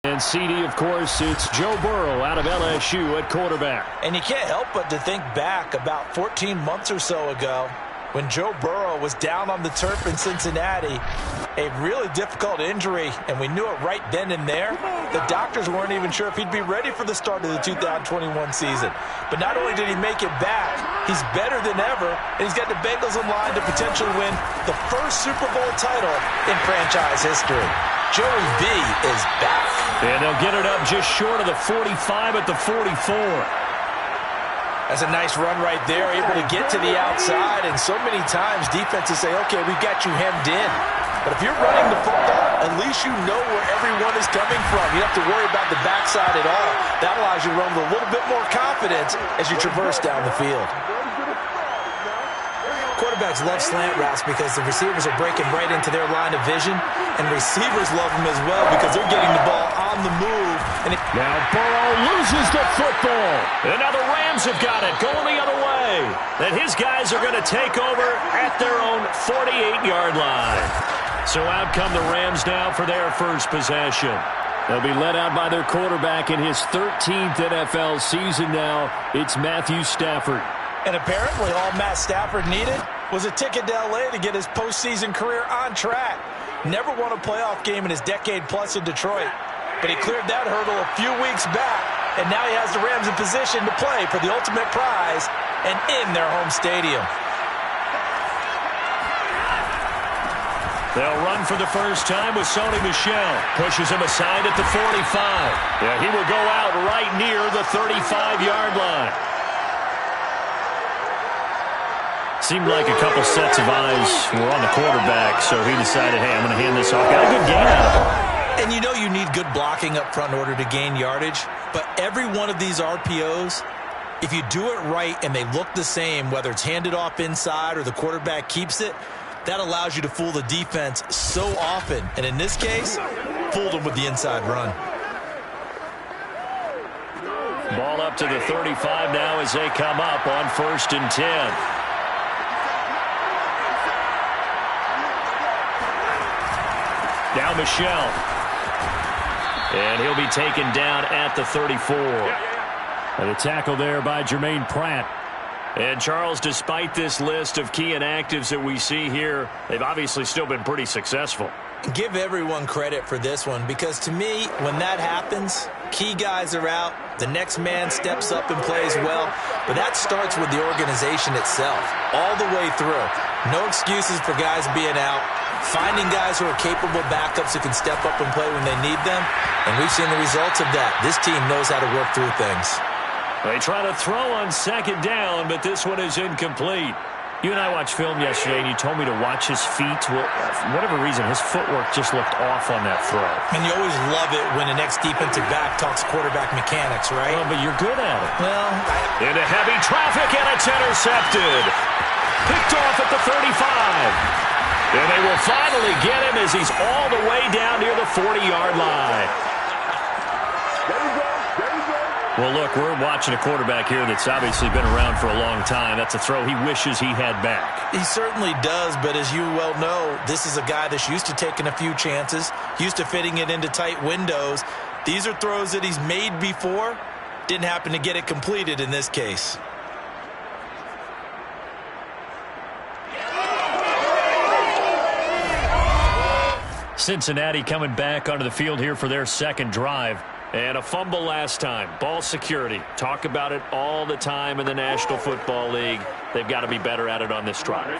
And CD, of course, it's Joe Burrow out of LSU at quarterback. And you can't help but to think back about 14 months or so ago when Joe Burrow was down on the turf in Cincinnati, a really difficult injury, and we knew it right then and there. The doctors weren't even sure if he'd be ready for the start of the 2021 season. But not only did he make it back, he's better than ever, and he's got the Bengals in line to potentially win the first Super Bowl title in franchise history. Joey B is back. And they'll get it up just short of the 45 at the 44. That's a nice run right there, able to get to the outside, and so many times defenses say, okay, we've got you hemmed in. But if you're running the football, at least you know where everyone is coming from. You don't have to worry about the backside at all. That allows you to run with a little bit more confidence as you traverse down the field. Quarterbacks love slant routes because the receivers are breaking right into their line of vision, and receivers love them as well because they're getting the ball on the move. And now Burrow loses the football. And now the Rams have got it, going the other way. And his guys are going to take over at their own 48-yard line. So out come the Rams now for their first possession. They'll be led out by their quarterback in his 13th NFL season now. It's Matthew Stafford. And apparently all Matt Stafford needed was a ticket to L.A. to get his postseason career on track. Never won a playoff game in his decade-plus in Detroit. But he cleared that hurdle a few weeks back, and now he has the Rams in position to play for the ultimate prize and in their home stadium. They'll run for the first time with Sony Michel. Pushes him aside at the 45. Yeah, he will go out right near the 35-yard line. Seemed like a couple sets of eyes were on the quarterback, so he decided, hey, I'm going to hand this off. Got a good gain out of him. And you know you need good blocking up front in order to gain yardage, but every one of these RPOs, if you do it right and they look the same, whether it's handed off inside or the quarterback keeps it, that allows you to fool the defense so often. And in this case, fooled them with the inside run. Ball up to the 35 now as they come up on 1st and 10. Now Michel. And he'll be taken down at the 34. And a tackle there by Jermaine Pratt. And Charles, despite this list of key inactives that we see here, they've obviously still been pretty successful. Give everyone credit for this one, because to me, when that happens, key guys are out, the next man steps up and plays well, but that starts with the organization itself, all the way through. No excuses for guys being out, finding guys who are capable backups who can step up and play when they need them, and we've seen the results of that. This team knows how to work through things. They try to throw on 2nd down, but this one is incomplete. You and I watched film yesterday, and you told me to watch his feet. Well, for whatever reason, his footwork just looked off on that throw. And you always love it when the next defensive back talks quarterback mechanics, right? Well, but you're good at it. Well, into heavy traffic, and it's intercepted. Picked off at the 35. And they will finally get him as he's all the way down near the 40-yard line. Well, look, we're watching a quarterback here that's obviously been around for a long time. That's a throw he wishes he had back. He certainly does, but as you well know, this is a guy that's used to taking a few chances, used to fitting it into tight windows. These are throws that he's made before. Didn't happen to get it completed in this case. Cincinnati coming back onto the field here for their second drive. And a fumble last time. Ball security. Talk about it all the time in the National Football League. They've got to be better at it on this drive.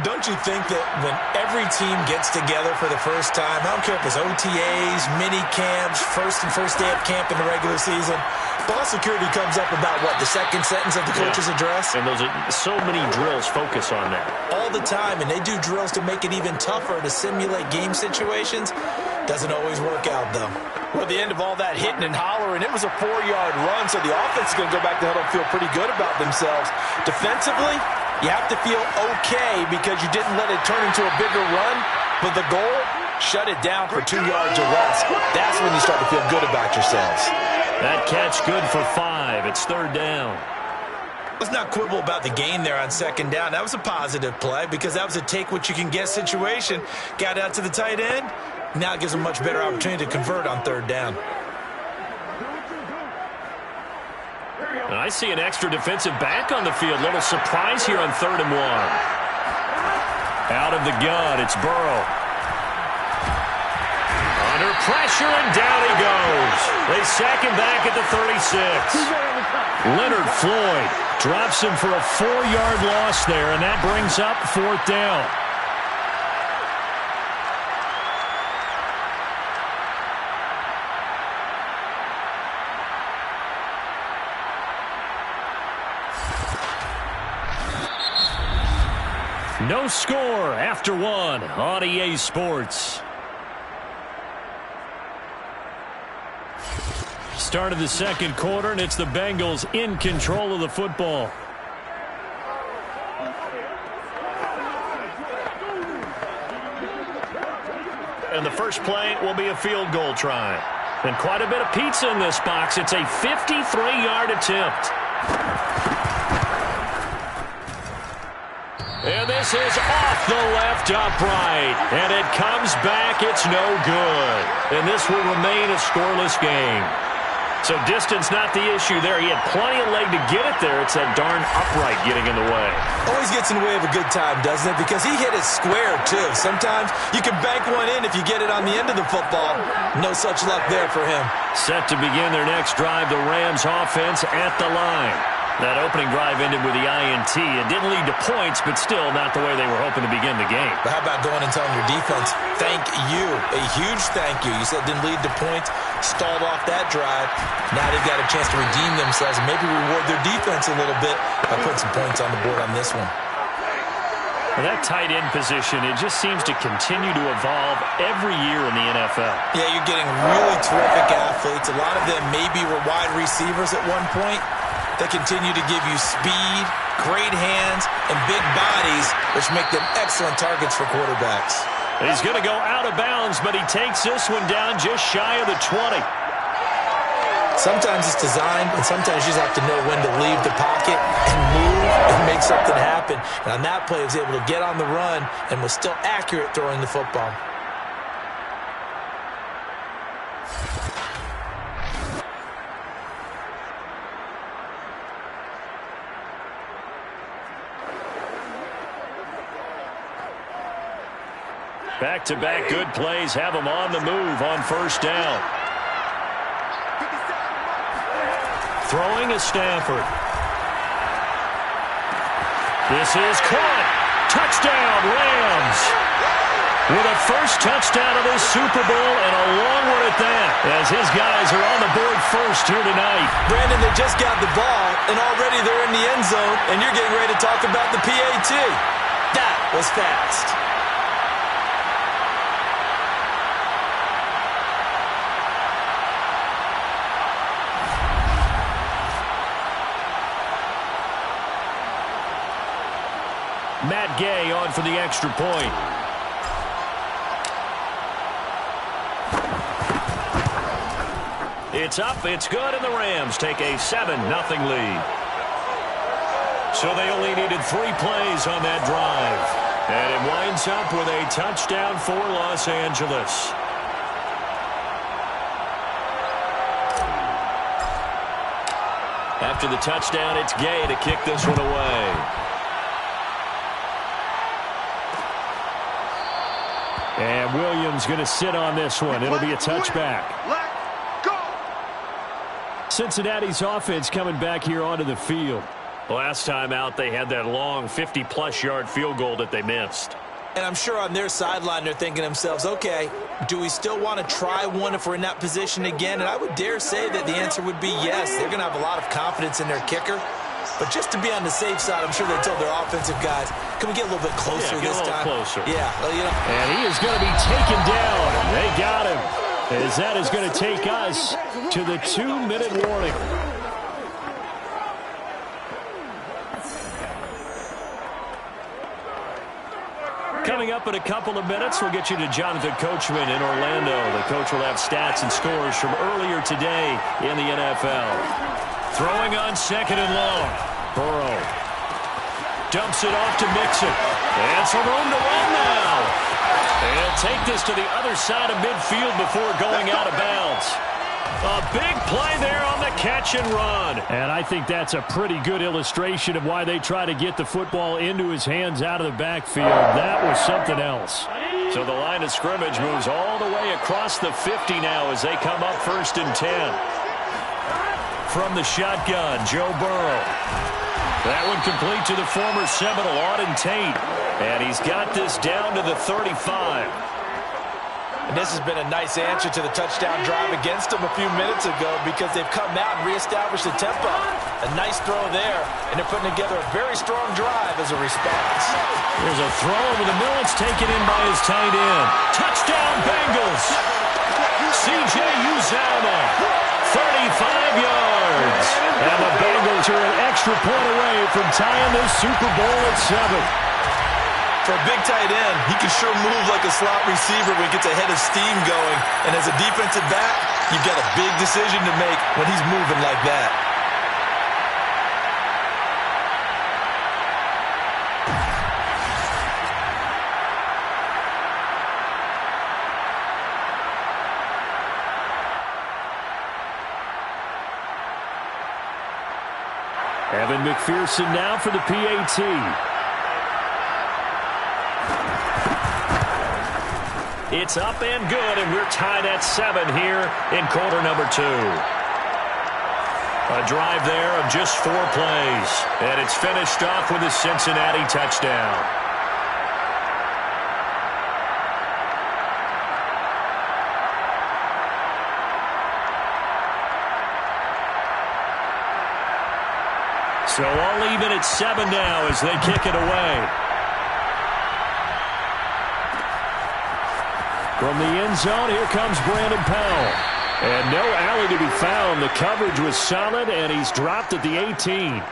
Don't you think that when every team gets together for the first time, I don't care if it's OTAs, mini camps, first day of camp in the regular season, ball security comes up about, what, the second sentence of the coach's address? And those are so many drills focus on that. All the time, and they do drills to make it even tougher to simulate game situations. Doesn't always work out, though. Well, at the end of all that hitting and hollering, it was a 4-yard run, so the offense is going to go back to huddle and feel pretty good about themselves. Defensively, you have to feel okay because you didn't let it turn into a bigger run, but the goal, shut it down for 2 yards or less. That's when you start to feel good about yourselves. That catch good for 5. It's 3rd down. Let's not quibble about the gain there on 2nd down. That was a positive play because that was a take-what-you-can-get situation. Got out to the tight end, Now it gives them a much better opportunity to convert on third down. And I see an extra defensive back on the field. Little surprise here on 3rd and 1. Out of the gun, it's Burrow. Under pressure, and down he goes. They sack him back at the 36. Leonard Floyd drops him for a 4-yard loss there, and that brings up 4th down. No score after 1 on EA Sports. Start of the second quarter, and it's the Bengals in control of the football. And the first play will be a field goal try. And quite a bit of pizza in this box. It's a 53-yard attempt. And this is off the left upright. And it comes back. It's no good. And this will remain a scoreless game. So distance not the issue there. He had plenty of leg to get it there. It's that darn upright getting in the way. Always gets in the way of a good time, doesn't it? Because he hit it square, too. Sometimes you can bank one in if you get it on the end of the football. No such luck there for him. Set to begin their next drive, the Rams offense at the line. That opening drive ended with the INT. It didn't lead to points, but still not the way they were hoping to begin the game. But how about going and telling your defense, thank you, a huge thank you. You said it didn't lead to points, stalled off that drive. Now they've got a chance to redeem themselves and maybe reward their defense a little bit by putting some points on the board on this one. Well, that tight end position, it just seems to continue to evolve every year in the NFL. Yeah, you're getting really terrific athletes. A lot of them maybe were wide receivers at one point. They continue to give you speed, great hands, and big bodies, which make them excellent targets for quarterbacks. He's going to go out of bounds, but he takes this one down just shy of the 20. Sometimes it's designed, and sometimes you just have to know when to leave the pocket and move and make something happen. And on that play, he was able to get on the run and was still accurate throwing the football. Back-to-back good plays have him on the move on first down. Throwing is Stafford. This is caught. Touchdown, Rams. With a first touchdown of this Super Bowl and a long one at that, as his guys are on the board first here tonight. Brandon, they just got the ball, and already they're in the end zone, and you're getting ready to talk about the PAT. That was fast. Matt Gay on for the extra point. It's up, it's good, and the Rams take a 7-0 lead. So they only needed 3 plays on that drive. And it winds up with a touchdown for Los Angeles. After the touchdown, it's Gay to kick this one away. And Williams going to sit on this one. It'll be a touchback. Cincinnati's offense coming back here onto the field. Last time out, they had that long 50-plus yard field goal that they missed. And I'm sure on their sideline they're thinking to themselves, okay, do we still want to try one if we're in that position again? And I would dare say that the answer would be yes. They're going to have a lot of confidence in their kicker. But just to be on the safe side, I'm sure they told their offensive guys, can we get a little bit closer this time? Closer. Yeah, well, you know. And he is going to be taken down. They got him. As that is going to take us to the 2-minute warning. Coming up in a couple of minutes, we'll get you to Jonathan Coachman in Orlando. The coach will have stats and scores from earlier today in the NFL. Throwing on 2nd and long. Burrow dumps it off to Mixon. And some room to run now. He'll take this to the other side of midfield before going out of bounds. A big play there on the catch and run. And I think that's a pretty good illustration of why they try to get the football into his hands out of the backfield. That was something else. So the line of scrimmage moves all the way across the 50 now as they come up 1st and 10. From the shotgun, Joe Burrow. That one complete to the former Seminole, Auden Tate. And he's got this down to the 35. And this has been a nice answer to the touchdown drive against them a few minutes ago because they've come out and reestablished the tempo. A nice throw there, and they're putting together a very strong drive as a response. There's a throw over the middle. It's taken in by his tight end. Touchdown, Bengals. C.J. Uzomah, 35 yards. And the Bengals are an extra point away from tying this Super Bowl at 7. For a big tight end, he can sure move like a slot receiver when he gets a head of steam going. And as a defensive back, you've got a big decision to make when he's moving like that. Evan McPherson now for the PAT. It's up and good, and we're tied at 7 here in quarter number 2. A drive there of just 4 plays, and it's finished off with a Cincinnati touchdown. So all even at 7 now as they kick it away. From the end zone, here comes Brandon Powell. And no alley to be found. The coverage was solid, and he's dropped at the 18.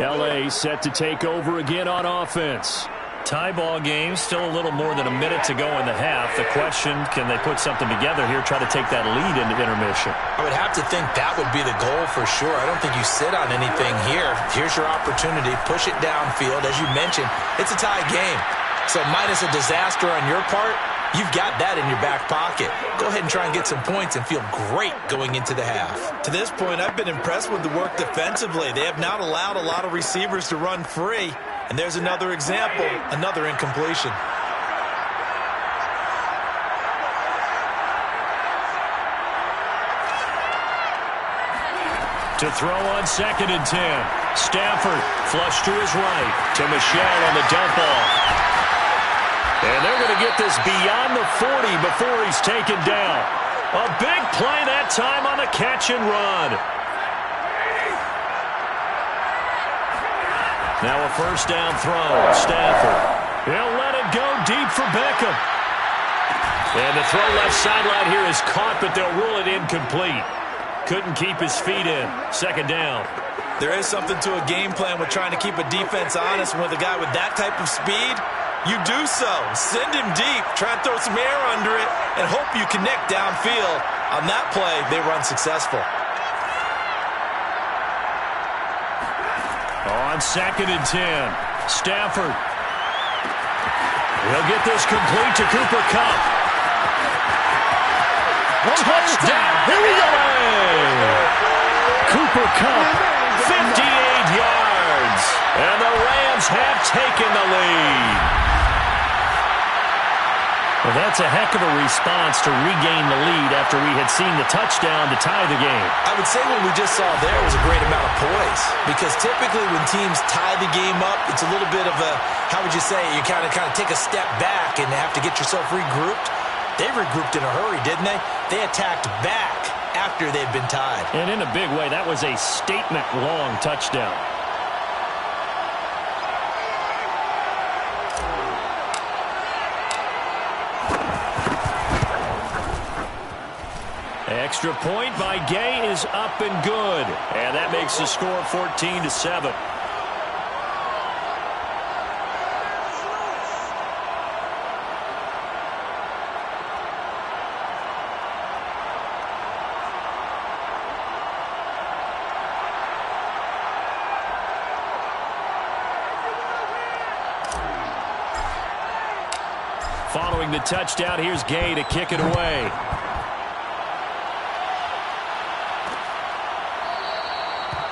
L.A. set to take over again on offense. Tie ball game, still a little more than a minute to go in the half. The question, can they put something together here, try to take that lead into intermission? I would have to think that would be the goal for sure. I don't think you sit on anything here. Here's your opportunity. Push it downfield. As you mentioned, it's a tie game. So minus a disaster on your part, you've got that in your back pocket. Go ahead and try and get some points and feel great going into the half. To this point, I've been impressed with the work defensively. They have not allowed a lot of receivers to run free. And there's another example, another incompletion. To throw on 2nd and 10. Stafford flush to his right to Michel on the dump off. And they're going to get this beyond the 40 before he's taken down. A big play that time on the catch and run. Now a 1st down throw. Stafford. He'll let it go deep for Beckham. And the throw left sideline here is caught, but they'll rule it incomplete. Couldn't keep his feet in. 2nd down. There is something to a game plan with trying to keep a defense honest. With a guy with that type of speed, you do so. Send him deep. Try and throw some air under it and hope you connect downfield. On that play, they run successful. On 2nd and 10. Stafford. He'll get this complete to Cooper Kupp. Touchdown! Here we go! Cooper Kupp, 58 yards. And the Rams have taken the lead. Well, that's a heck of a response to regain the lead after we had seen the touchdown to tie the game. I would say what we just saw there was a great amount of poise. Because typically when teams tie the game up, it's a little bit of a, how would you say, you kind of take a step back and have to get yourself regrouped. They regrouped in a hurry, didn't they? They attacked back after they'd been tied. And in a big way, that was a statement-long touchdown. Extra point by Gay is up and good. And that makes the score 14-7. Following the touchdown, here's Gay to kick it away.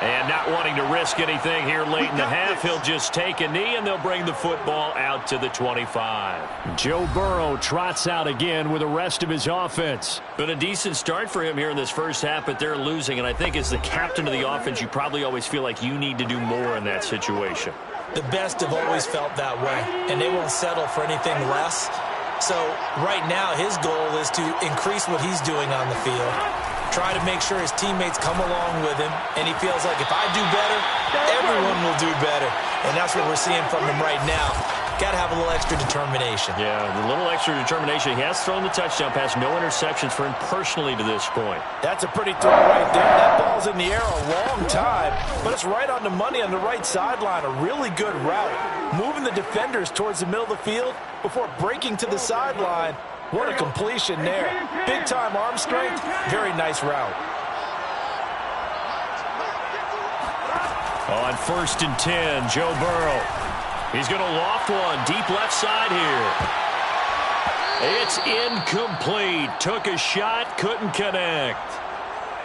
And not wanting to risk anything here late in the half, he'll just take a knee, and they'll bring the football out to the 25. Joe Burrow trots out again with the rest of his offense. Been a decent start for him here in this first half, but they're losing. And I think as the captain of the offense, you probably always feel like you need to do more in that situation. The best have always felt that way, and they won't settle for anything less. So right now, his goal is to increase what he's doing on the field. Try to make sure his teammates come along with him, and he feels like if I do better, everyone will do better. And that's what we're seeing from him right now. Got to have a little extra determination. Yeah, a little extra determination. He has thrown the touchdown pass, no interceptions for him personally to this point. That's a pretty throw right there. That ball's in the air a long time, but it's right on the money on the right sideline. A really good route. Moving the defenders towards the middle of the field before breaking to the sideline. What a completion there. Big-time arm strength. Very nice route. On 1st and 10, Joe Burrow. He's going to loft one deep left side here. It's incomplete. Took a shot, couldn't connect.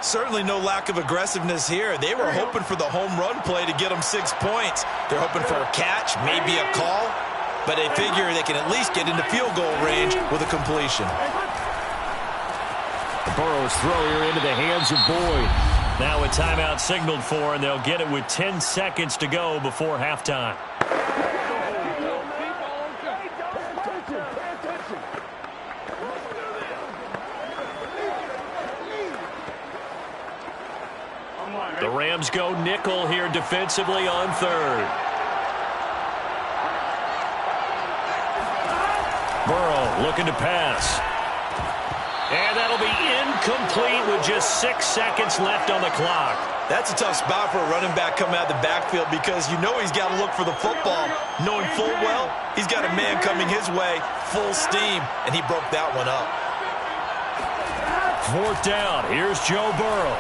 Certainly no lack of aggressiveness here. They were hoping for the home run play to get them 6 points. They're hoping for a catch, maybe a call. But they figure they can at least get into field goal range with a completion. Burrow's throw here into the hands of Boyd. Now a timeout signaled for, and they'll get it with 10 seconds to go before halftime. The Rams go nickel here defensively on 3rd. Burrow looking to pass. And that'll be incomplete with just 6 seconds left on the clock. That's a tough spot for a running back coming out of the backfield because you know he's got to look for the football, knowing full well he's got a man coming his way, full steam, and he broke that one up. 4th down. Here's Joe Burrow.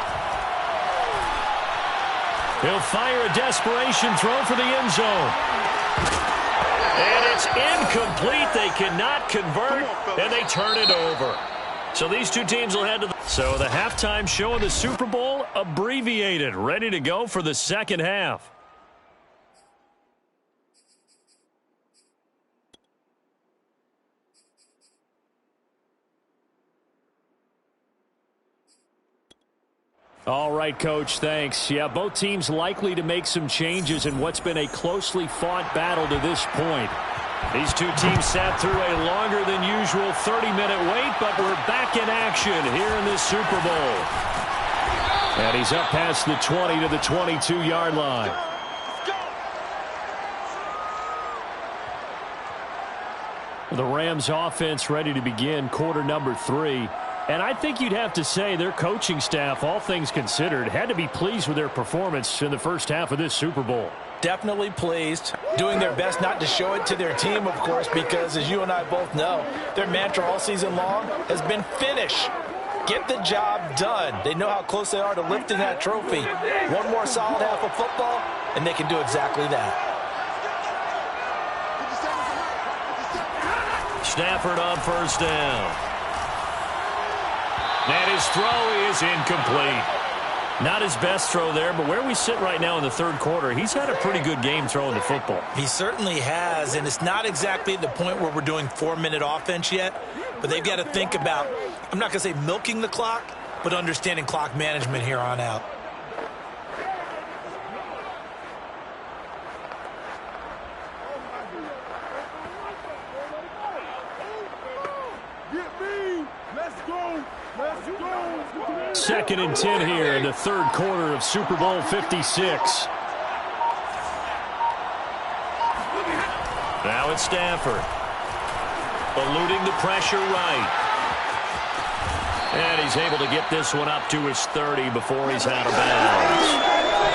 He'll fire a desperation throw for the end zone. And it's incomplete. They cannot convert, and they turn it over. So these two teams will head to the... So the halftime show of the Super Bowl abbreviated, ready to go for the second half. All right, Coach, thanks. Yeah, both teams likely to make some changes in what's been a closely fought battle to this point. These two teams sat through a longer than usual 30-minute wait, but we're back in action here in this Super Bowl. And he's up past the 20 to the 22-yard line. The Rams offense ready to begin quarter number 3. And I think you'd have to say their coaching staff, all things considered, had to be pleased with their performance in the first half of this Super Bowl. Definitely pleased, doing their best not to show it to their team, of course, because as you and I both know, their mantra all season long has been finish. Get the job done. They know how close they are to lifting that trophy. One more solid half of football, and they can do exactly that. Stafford on 1st down. And his throw is incomplete. Not his best throw there, but where we sit right now in the 3rd quarter, he's had a pretty good game throwing the football. He certainly has, and it's not exactly at the point where we're doing 4-minute offense yet, but they've got to think about, I'm not going to say milking the clock, but understanding clock management here on out. Second and 10 here in the 3rd quarter of Super Bowl 56. Now it's Stafford. Eluding the pressure right. And he's able to get this one up to his 30 before he's out of bounds.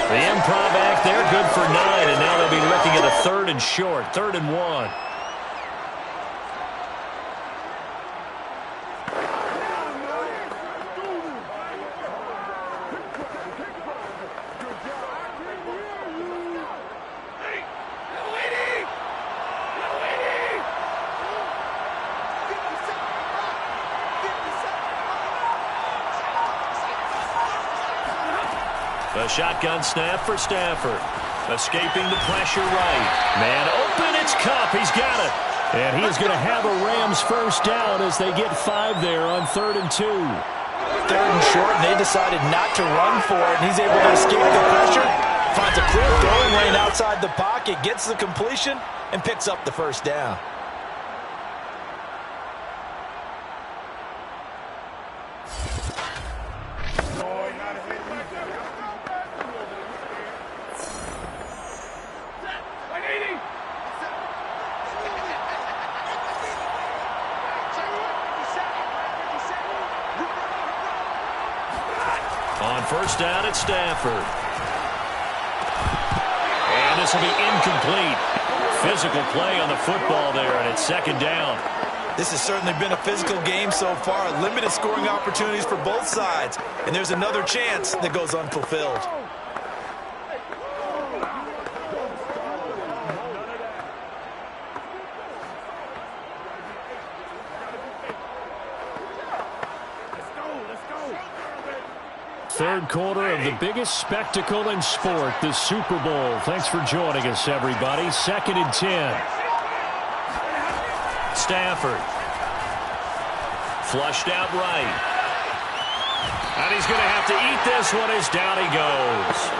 The improv act there, good for 9, and now they'll be looking at a 3rd and short, 3rd and 1. A shotgun snap for Stafford. Escaping the pressure right. Man open, it's Kupp. He's got it. And he is going to have a Rams first down as they get 5 there on 3rd and 2. 3rd and short, and they decided not to run for it, and he's able to escape the pressure. Finds a clear throwing lane outside the pocket, gets the completion, and picks up the first down. On first down, it's Stafford. And this will be incomplete. Physical play on the football there, and it's 2nd down. This has certainly been a physical game so far. Limited scoring opportunities for both sides. And there's another chance that goes unfulfilled. Third quarter of the biggest spectacle in sport, the Super Bowl. Thanks for joining us, everybody. 2nd and 10. Stafford. Flushed out right. And he's going to have to eat this one as down he goes.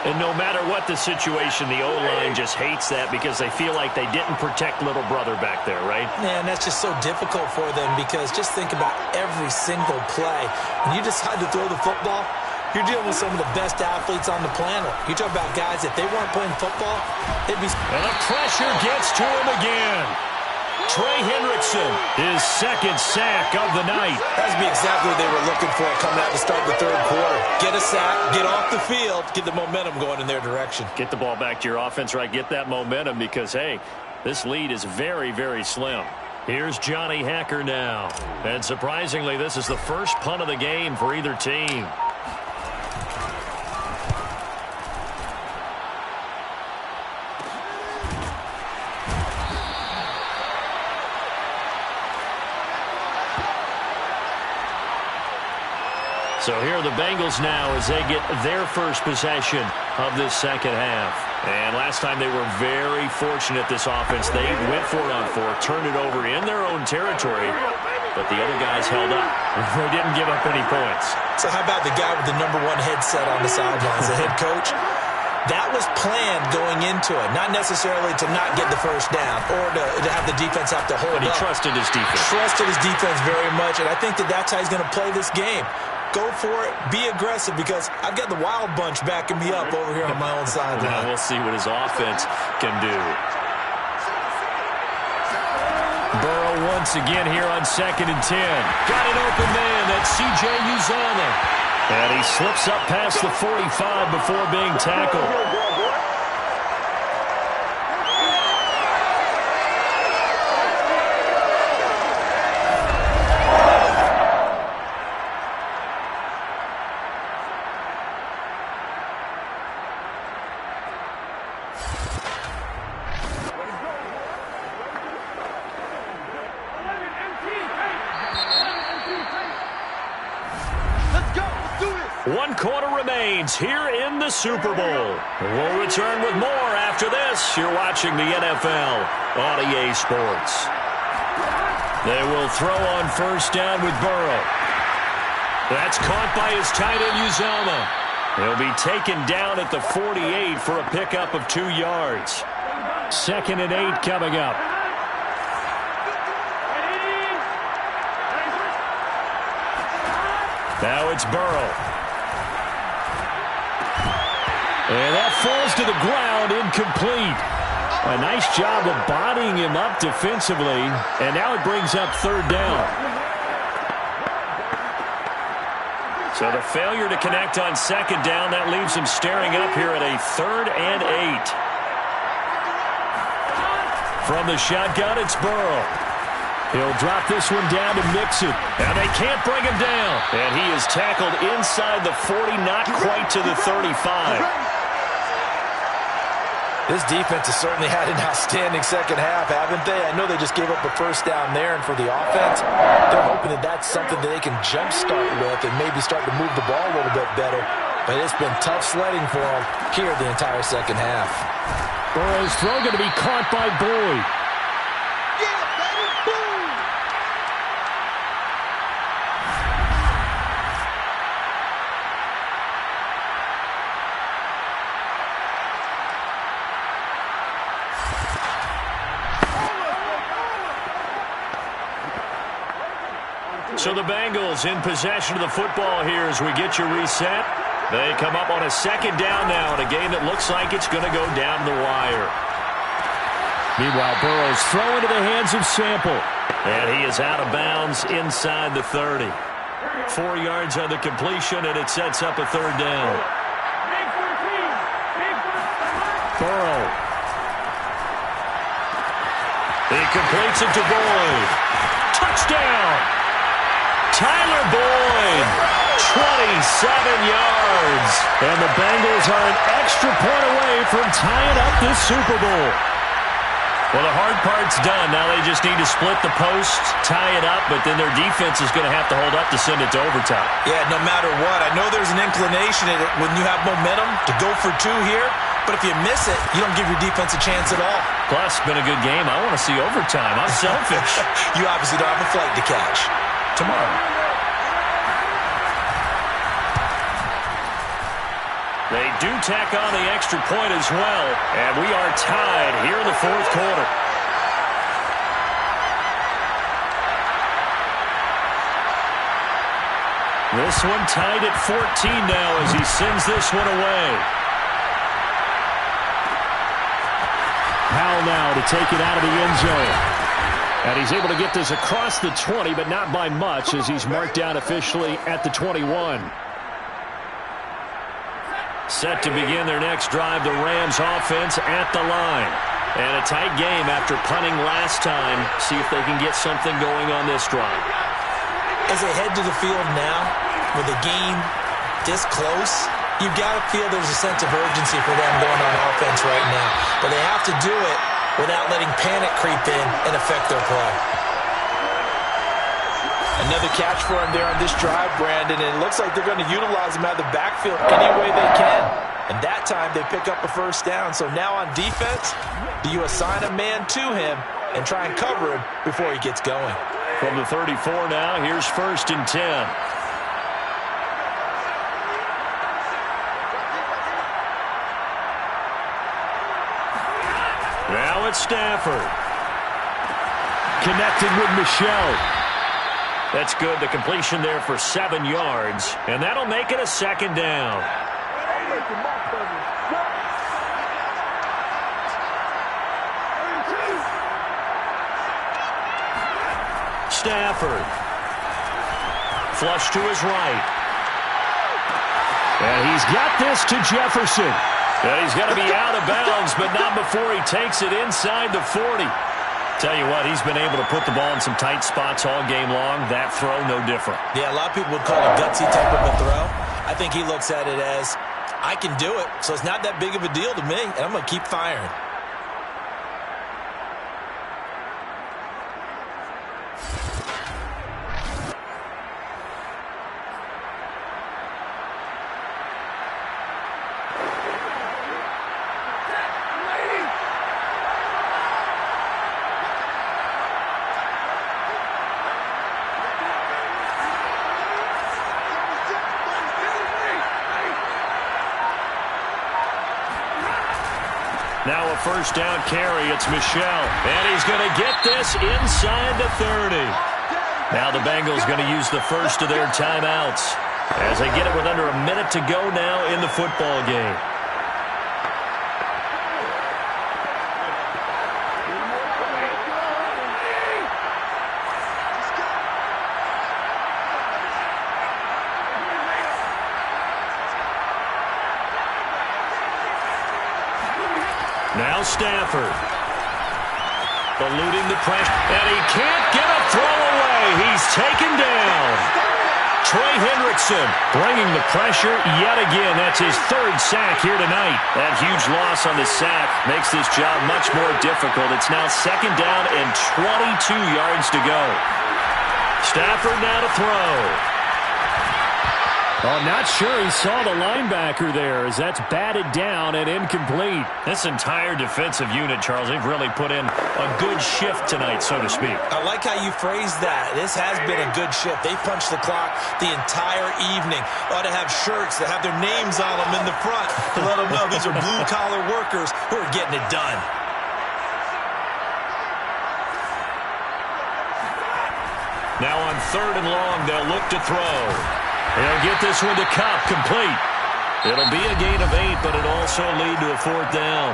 And no matter what the situation, the O-line just hates that because they feel like they didn't protect little brother back there, right? Man, that's just so difficult for them because just think about every single play. When you decide to throw the football, you're dealing with some of the best athletes on the planet. You talk about guys, if they weren't playing football, they'd be... And the pressure gets to him again. Trey Hendrickson, his 2nd sack of the night. That'd be exactly what they were looking for coming out to start the 3rd quarter. Get a sack, get off the field, get the momentum going in their direction. Get the ball back to your offense, right? Get that momentum because, hey, this lead is very, very slim. Here's Johnny Hacker now. And surprisingly, this is the first punt of the game for either team. So here are the Bengals now as they get their first possession of this 2nd half. And last time they were very fortunate, this offense. They went for it on 4th, turned it over in their own territory, but the other guys held up. They didn't give up any points. So how about the guy with the #1 headset on the sidelines, the head coach? That was planned going into it, not necessarily to not get the first down or to have the defense have to hold up. But he trusted his defense. Trusted his defense very much, and I think that's how he's going to play this game. Go for it. Be aggressive because I've got the wild bunch backing me up over here on my own sideline. Now we'll see what his offense can do. Burrow once again here on 2nd and 10. Got an open man. That's C.J. Uzomah. And he slips up past the 45 before being tackled. One quarter remains here in the Super Bowl. We'll return with more after this. You're watching the NFL on EA Sports. They will throw on first down with Burrow. That's caught by his tight end, Uzomah. He'll be taken down at the 48 for a pickup of 2 yards. 2nd and 8 coming up. Now it's Burrow. And that falls to the ground, incomplete. A nice job of bodying him up defensively, and now it brings up 3rd down. So the failure to connect on 2nd down, that leaves him staring up here at a 3rd and 8. From the shotgun, it's Burrow. He'll drop this one down to mix it. And they can't bring him down. And he is tackled inside the 40, not quite to the 35. This defense has certainly had an outstanding 2nd half, haven't they? I know they just gave up a first down there, and for the offense, they're hoping that that's something that they can jumpstart with and maybe start to move the ball a little bit better. but it's been tough sledding for him here the entire second half. Burrow's throw going to be caught by Boyd. So the Bengals in possession of the football here as we get you reset. They come up on a second down now in a game that looks like it's going to go down the wire. Meanwhile, Burrow's throw into the hands of Sample. And he is out of bounds inside the 30. 4 yards on the completion, and it sets up a third down. Burrow. He completes it to Boyd. Touchdown! Tyler Boyd, 27 yards. And the Bengals are an extra point away from tying up this Super Bowl. Well, the hard part's done. Now they just need to split the post, tie it up, but then their defense is going to have to hold up to send it to overtime. Yeah, no matter what. I know there's an inclination when you have momentum to go for 2 here, but if you miss it, you don't give your defense a chance at all. Plus, it's been a good game. I want to see overtime. I'm selfish. You obviously don't have a flight to catch. Tomorrow. They do tack on the extra point as well, and we are tied here in the fourth quarter. This one tied at 14 now as he sends this one away. Powell now to take it out of the end zone. And he's able to get this across the 20, but not by much as he's marked down officially at the 21. Set to begin their next drive, the Rams offense at the line. And a tight game after punting last time. See if they can get something going on this drive. As they head to the field now, with the game this close, you've got to feel there's a sense of urgency for them going on offense right now. But they have to do it without letting panic creep in and affect their play. Another catch for him there on this drive, Brandon, and it looks like they're going to utilize him out of the backfield any way they can. And that time they pick up a first down. So now on defense, do you assign a man to him and try and cover him before he gets going? From the 34 now, here's 1st and 10. Now it's Stafford. Connected with Michelle. That's good. The completion there for 7 yards. And that'll make it a second down. Stafford. Flush to his right. And he's got this to Jefferson. And he's going to be out of bounds, but not before he takes it inside the 40. Tell you what, he's been able to put the ball in some tight spots all game long. That throw, no different. Yeah, a lot of people would call it a gutsy type of a throw. I think he looks at it as, I can do it, so it's not that big of a deal to me, and I'm going to keep firing. Now a first down carry. It's Michelle. And he's going to get this inside the 30. Now the Bengals going to use the first of their timeouts as they get it with under a minute to go now in the football game. Now Stafford. Eluding the pressure. And he can't get a throw away. He's taken down. Trey Hendrickson bringing the pressure yet again. That's his 3rd sack here tonight. That huge loss on the sack makes this job much more difficult. It's now 2nd down and 22 yards to go. Stafford now to throw. Oh, not sure he saw the linebacker there as that's batted down and incomplete. This entire defensive unit, Charles, they've really put in a good shift tonight, so to speak. I like how you phrased that. This has been a good shift. They punched the clock the entire evening. Ought to have shirts that have their names on them in the front to let them know these are blue-collar workers who are getting it done. Now on 3rd and long, they'll look to throw. They'll get this one to Cup, complete. It'll be a gain of 8, but it'll also lead to a 4th down.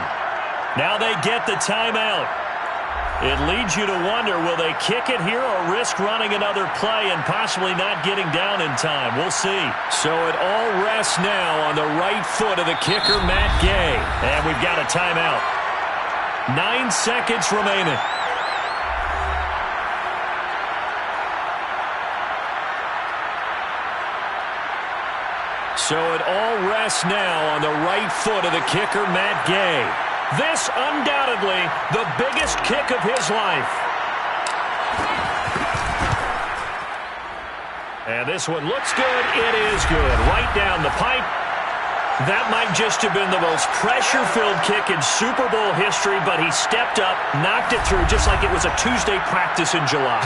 Now they get the timeout. It leads you to wonder, will they kick it here or risk running another play and possibly not getting down in time? We'll see. So it all rests now on the right foot of the kicker, Matt Gay. And we've got a timeout. 9 seconds remaining. So it all rests now on the right foot of the kicker, Matt Gay. This undoubtedly the biggest kick of his life. And this one looks good. It is good. Right down the pipe. That might just have been the most pressure-filled kick in Super Bowl history, but he stepped up, knocked it through just like it was a Tuesday practice in July.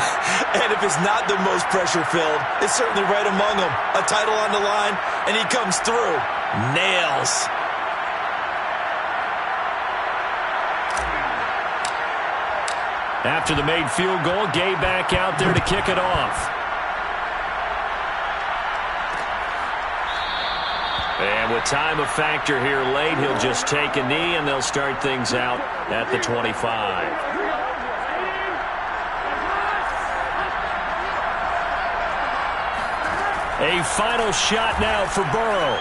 And if it's not the most pressure-filled, it's certainly right among them. A title on the line, and he comes through. Nails. After the made field goal, Gay back out there to kick it off. And with time a factor here late, he'll just take a knee, and they'll start things out at the 25. A final shot now for Burrow.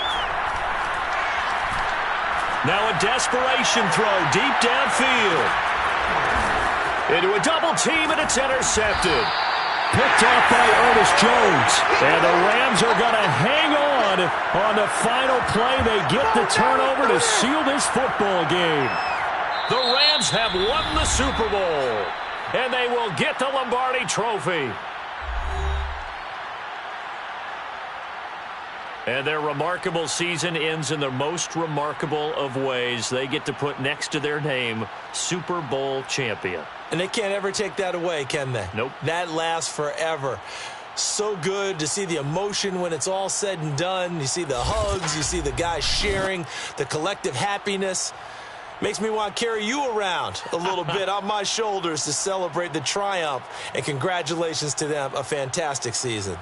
Now a desperation throw deep downfield. Into a double team, and it's intercepted. Picked off by Ernest Jones. And the Rams are going to hang on the final play. They get the turnover to seal this football game. The Rams have won the Super Bowl, and they will get the Lombardi Trophy. And their remarkable season ends in the most remarkable of ways. They get to put next to their name, Super Bowl champion. And they can't ever take that away, can they? Nope. That lasts forever. So good to see the emotion when it's all said and done. You see the hugs. You see the guys sharing, the collective happiness. Makes me want to carry you around a little bit on my shoulders to celebrate the triumph. And congratulations to them. A fantastic season.